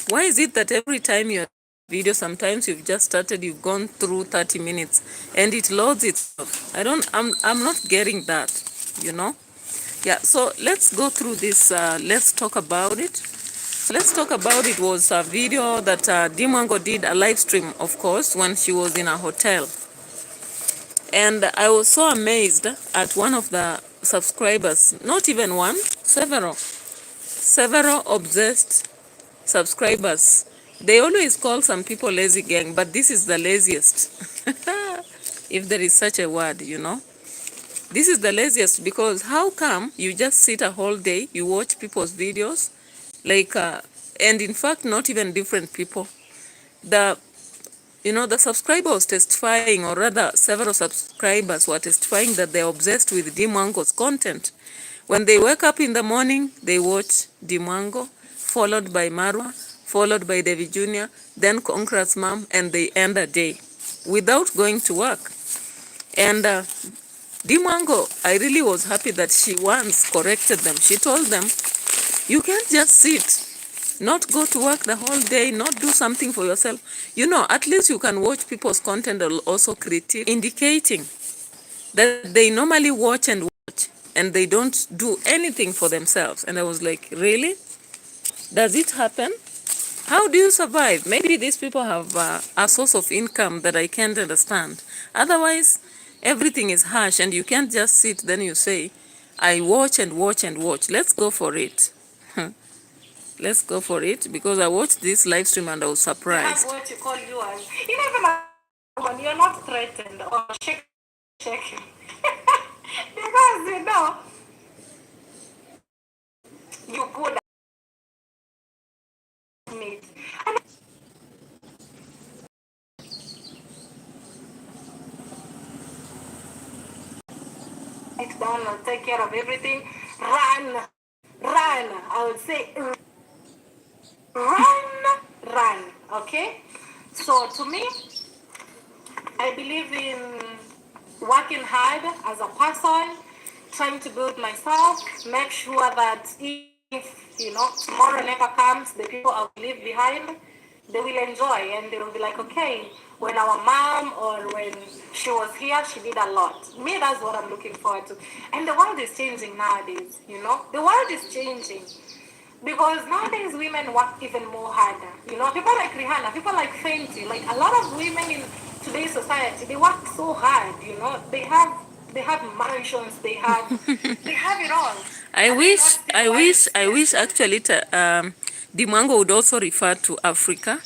Why is it that every time you're video, sometimes you've just started, you've gone through 30 minutes and it loads itself? I'm not getting that, you know? Yeah, so let's go through this. Let's talk about it. Let's talk about it. Was a video that DEE did, a live stream, of course, when she was in a hotel. And I was so amazed at one of the subscribers, not even one, several obsessed subscribers. They always call some people lazy gang, but this is the laziest. If there is such a word, you know. This is the laziest, because how come you just sit a whole day, you watch people's videos, like, and in fact, not even different people. The the subscriber was testifying, or rather several subscribers were testifying that they're obsessed with DEE content. When they wake up in the morning, they watch DEE, followed by Marwa, followed by David Jr., then Congrats Mom, and they end the day without going to work. And DEE, I really was happy that she once corrected them. She told them, you can't just sit, not go to work the whole day, not do something for yourself. At least you can watch people's content and also critique, indicating that they normally watch and they don't do anything for themselves. And I was like, really? Does it happen? How do you survive? Maybe these people have a source of income that I can't understand. Otherwise, everything is harsh and you can't just sit, then you say, I watch and watch and watch. Let's go for it. Let's go for it, because I watched this live stream and I was surprised. You have what you call yours. When you're not threatened or shaking. Because you good at me. Sit down and take care of everything. Run. I would say run. Okay? So to me, I believe in working hard as a person, trying to build myself, make sure that if tomorrow never comes, the people I will leave behind, they will enjoy and they will be like, okay, when our mom or when she was here, she did a lot. Me, that's what I'm looking forward to. And the world is changing nowadays, the world is changing. Because nowadays women work even more harder. People like Rihanna, people like Fenty, like a lot of women in today's society, they work so hard, they have mansions, they have it all. I wish actually DEE would also refer to Africa,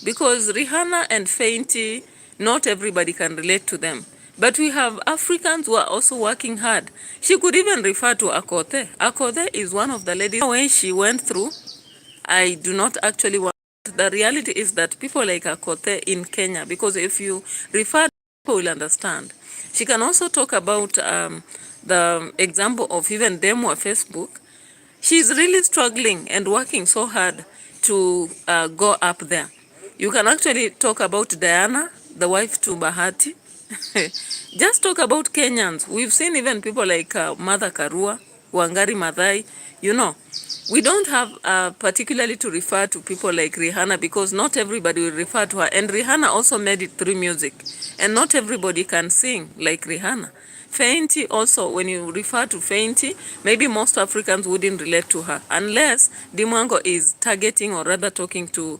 because Rihanna and Fenty, not everybody can relate to them. But we have Africans who are also working hard. She could even refer to Akote. Akote is one of the ladies. When she went through, I do not actually want. The reality is that people like Akote in Kenya, because if you refer, people will understand. She can also talk about the example of even Demwa Facebook. She's really struggling and working so hard to go up there. You can actually talk about Diana, the wife to Bahati. Just talk about Kenyans. We've seen even people like Mother Karua, Wangari Maathai. We don't have particularly to refer to people like Rihanna, because not everybody will refer to her. And Rihanna also made it through music. And not everybody can sing like Rihanna. Fenty also, when you refer to Fenty, maybe most Africans wouldn't relate to her, unless DEE is targeting, or rather talking to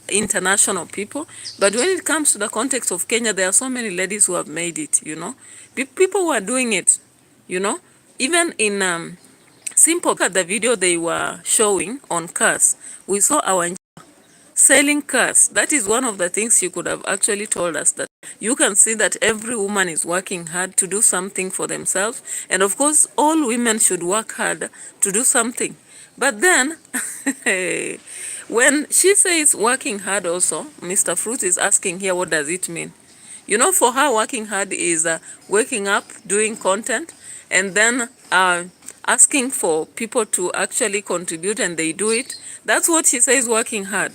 international people. But when it comes to the context of Kenya, there are so many ladies who have made it, People who are doing it, Even in simple, look at the video they were showing on cars. We saw our selling cars. That is one of the things you could have actually told us, that you can see that every woman is working hard to do something for themselves. And of course, all women should work hard to do something. But then, when she says working hard also, Mr. Fruit is asking here, what does it mean? For her, working hard is waking up, doing content, and then asking for people to actually contribute, and they do it. That's what she says, working hard.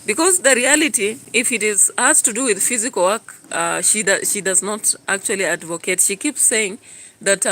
Because the reality, if it has to do with physical work, she does not actually advocate. She keeps saying that,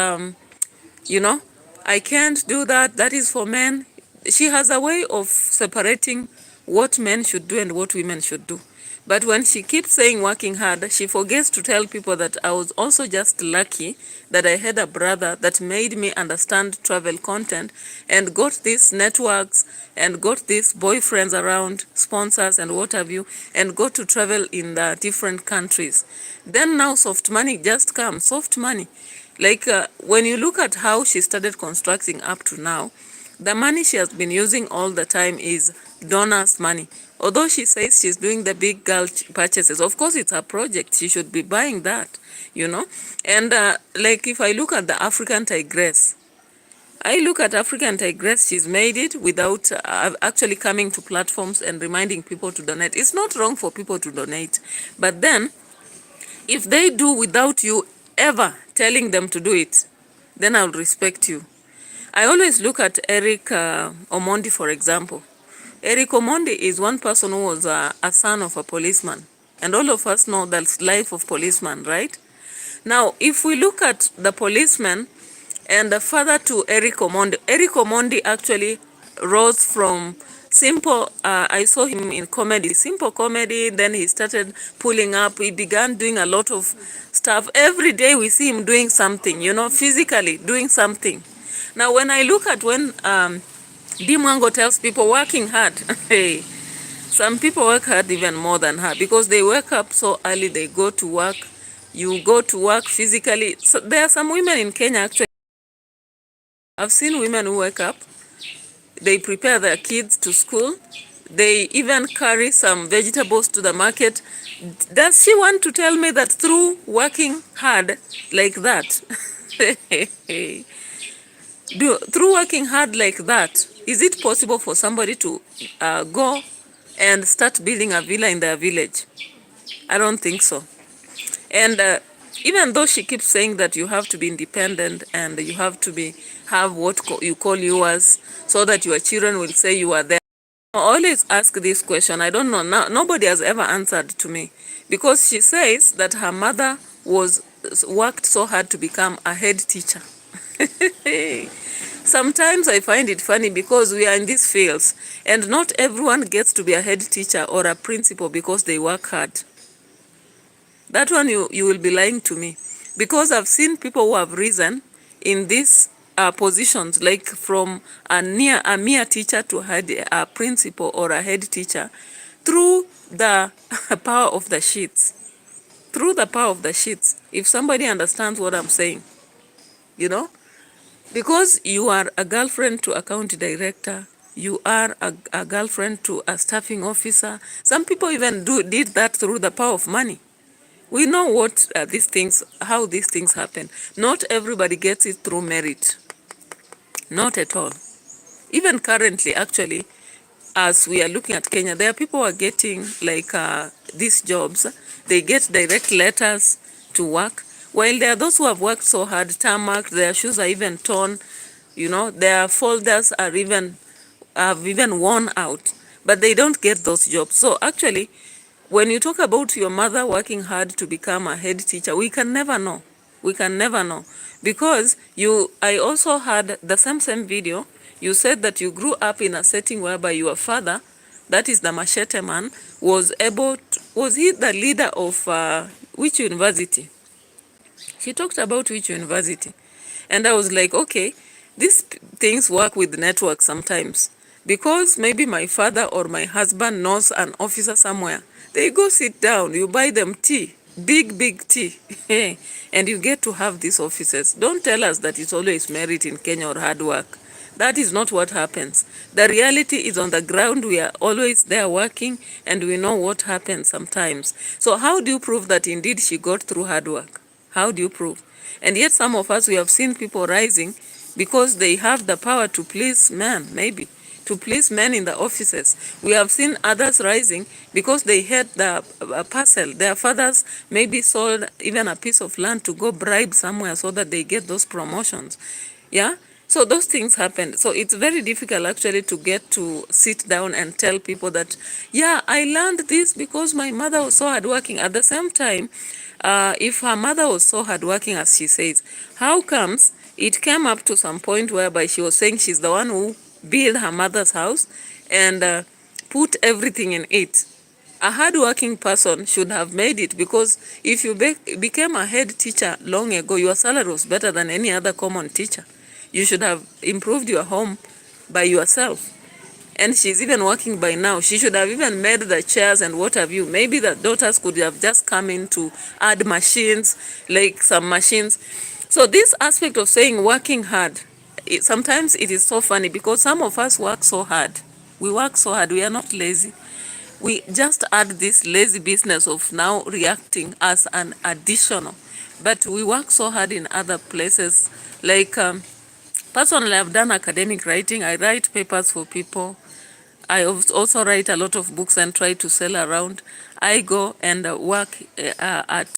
I can't do that. That is for men. she has a way of separating what men should do and what women should do. But when she keeps saying working hard, she forgets to tell people that I was also just lucky that I had a brother that made me understand travel content and got these networks and got these boyfriends around, sponsors and what have you, and got to travel in the different countries. Then now soft money just comes, soft money. Like when you look at how she started constructing up to now, the money she has been using all the time is donors' money. Although she says she's doing the big girl purchases, of course it's her project. She should be buying that, you know. And like if I look at the African Tigress, she's made it without actually coming to platforms and reminding people to donate. It's not wrong for people to donate, but then if they do without you ever telling them to do it, then I'll respect you. I always look at Eric Omondi, for example. Eric Omondi is one person who was a son of a policeman. And all of us know the life of policeman, right? Now, if we look at the policeman and the father to Eric Omondi actually rose from simple, I saw him in comedy, simple comedy, then he started pulling up, he began doing a lot of stuff. Every day we see him doing something, you know, physically doing something. Now, when I look at when MWANGO tells people working hard, hey, some people work hard even more than her because they wake up so early, they go to work. You go to work physically. So there are some women in Kenya actually. I've seen women who wake up, they prepare their kids to school, they even carry some vegetables to the market. Does she want to tell me that through working hard like that, through working hard like that, is it possible for somebody to go and start building a villa in their village? I don't think so. And even though she keeps saying that you have to be independent and you have to have what you call yours so that your children will say you are there. I always ask this question. I don't know. Nobody has ever answered to me because she says that her mother worked so hard to become a head teacher. Sometimes I find it funny because we are in these fields and not everyone gets to be a head teacher or a principal because they work hard. That one you will be lying to me because I've seen people who have risen in these positions, like from a mere teacher to a principal or a head teacher through the power of the sheets. Through the power of the sheets. If somebody understands what I'm saying, you know, because you are a girlfriend to a county director, you are a girlfriend to a staffing officer. Some people even did that through the power of money. We know what how these things happen. Not everybody gets it through merit. Not at all. Even currently, actually, as we are looking at Kenya, there are people who are getting like these jobs. They get direct letters to work, while there are those who have worked so hard, tarmac, their shoes are even torn, you know, their folders are have even worn out, but they don't get those jobs. So actually, when you talk about your mother working hard to become a head teacher, we can never know. We can never know. Because I also heard the same video. You said that you grew up in a setting whereby your father, that is the machete man, was he the leader of which university? She talked about which university. And I was like, okay, these things work with networks sometimes. Because maybe my father or my husband knows an officer somewhere. They go sit down, you buy them tea, big tea, and you get to have these offices. Don't tell us that it's always merit in Kenya or hard work. That is not what happens. The reality is on the ground. We are always there working, and we know what happens sometimes. So how do you prove that indeed she got through hard work? How do you prove? And yet some of us, we have seen people rising because they have the power to please men, maybe, to please men in the offices. We have seen others rising because they had the parcel. Their fathers maybe sold even a piece of land to go bribe somewhere so that they get those promotions. Yeah? So those things happen. So it's very difficult actually to get to sit down and tell people that, yeah, I learned this because my mother was so hardworking. At the same time, if her mother was so hardworking as she says, how comes it came up to some point whereby she was saying she's the one who build her mother's house, and put everything in it. A hardworking person should have made it, because if you became a head teacher long ago, your salary was better than any other common teacher. You should have improved your home by yourself. And she's even working by now. She should have even made the chairs and what have you. Maybe the daughters could have just come in to add machines, like some machines. So this aspect of saying working hard, sometimes it is so funny, because some of us work so hard. We work so hard. We are not lazy. We just add this lazy business of now reacting as an additional. But we work so hard in other places. Like, personally, I've done academic writing. I write papers for people. I also write a lot of books and try to sell around. I go and work at